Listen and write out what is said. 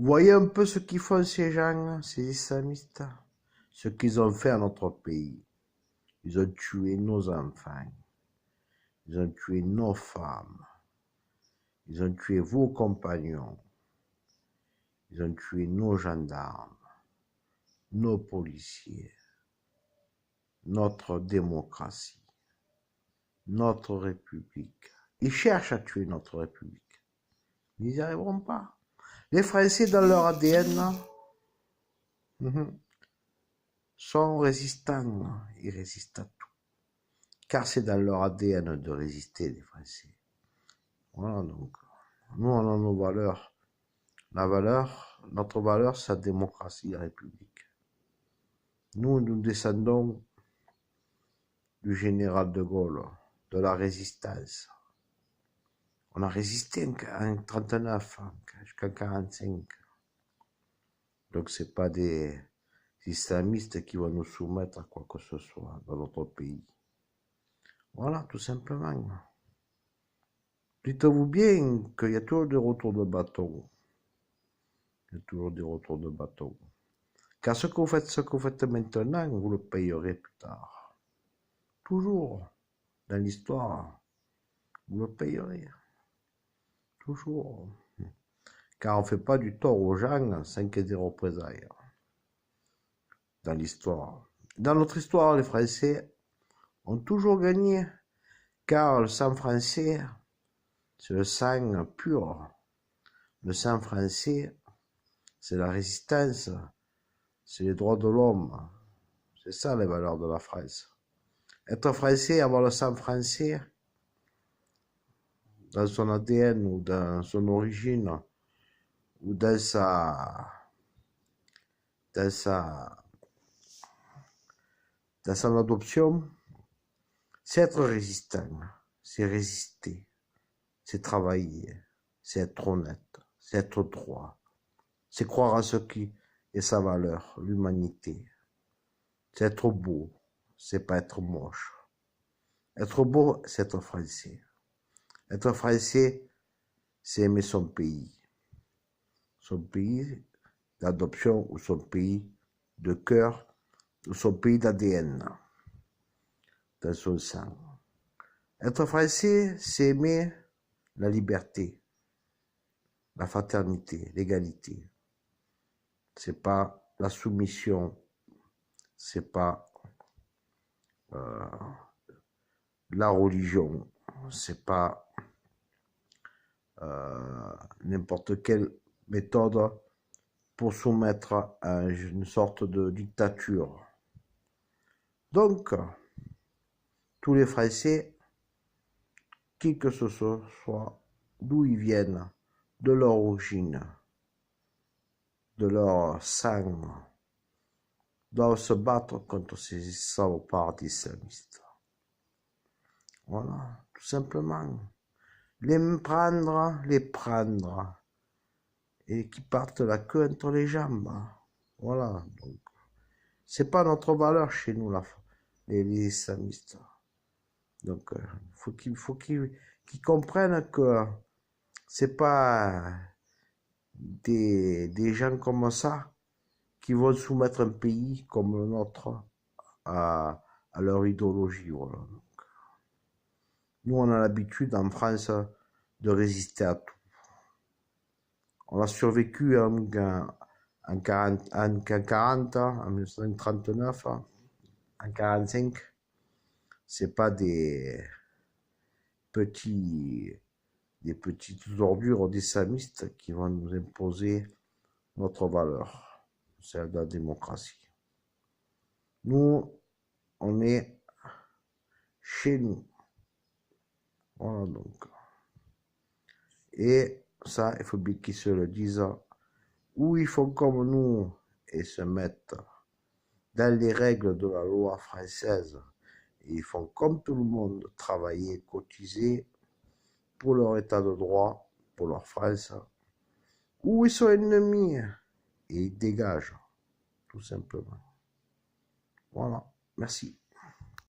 Vous voyez un peu ce qu'ils font ces gens, ces islamistes? Ce qu'ils ont fait à notre pays. Ils ont tué nos enfants. Ils ont tué nos femmes. Ils ont tué vos compagnons. Ils ont tué nos gendarmes, nos policiers, notre démocratie, notre République. Ils cherchent à tuer notre République. Ils n'y arriveront pas. Les Français, dans leur ADN, sont résistants. Ils résistent à tout. Car c'est dans leur ADN de résister, les Français. Voilà, donc, nous, on a nos valeurs. Notre valeur, c'est la démocratie, la République. Nous descendons du général de Gaulle, de la résistance. On a résisté en 39, jusqu'en 45. Donc, c'est pas des islamistes qui vont nous soumettre à quoi que ce soit dans notre pays. Voilà, tout simplement. Dites-vous bien qu'il y a toujours des retours de bâton. Il y a toujours des retours de bâton. Car ce que vous faites maintenant, vous le payerez plus tard. Toujours. Dans l'histoire, vous le payerez. Toujours. Car on ne fait pas du tort aux gens sans qu'il y ait des représailles. Dans l'histoire. Dans notre histoire, les Français ont toujours gagné. Car le sang français, c'est le sang pur. Le sang français, c'est la résistance. C'est les droits de l'homme. C'est ça les valeurs de la France. Être français, avoir le sang français, dans son ADN ou dans son origine, ou dans son adoption, c'est être résistant, c'est résister, c'est travailler, c'est être honnête, c'est être droit, c'est croire à ce qui est sa valeur, l'humanité. C'est être beau, c'est pas être moche. Être beau, c'est être français. Être français, c'est aimer son pays d'adoption ou son pays de cœur ou son pays d'ADN dans son sang. Être français, c'est aimer la liberté, la fraternité, l'égalité. C'est pas la soumission, c'est pas la religion, c'est pas n'importe quelle méthode pour soumettre à une sorte de dictature. Donc, tous les Français, qui que ce soit, d'où ils viennent, de leur origine, de leur sang, doivent se battre contre ces salopards islamistes. Voilà, tout simplement. Les prendre, et qui partent la queue entre les jambes. Voilà, donc, c'est pas notre valeur chez nous, les islamistes. Donc, faut qu'ils comprennent que c'est pas des gens comme ça qui vont soumettre un pays comme le nôtre à leur idéologie. Voilà. Donc, nous, on a l'habitude en France de résister à tout. On a survécu en 1940, en 1939, en 1945. C'est pas des petites ordures d'islamistes qui vont nous imposer notre valeur, celle de la démocratie. Nous, on est chez nous. Voilà donc. Et ça, il faut bien qu'ils se le disent, ou ils font comme nous et se mettent dans les règles de la loi française, et ils font comme tout le monde, travailler, cotiser pour leur état de droit, pour leur France, ou ils sont ennemis et ils dégagent, tout simplement. Voilà, merci.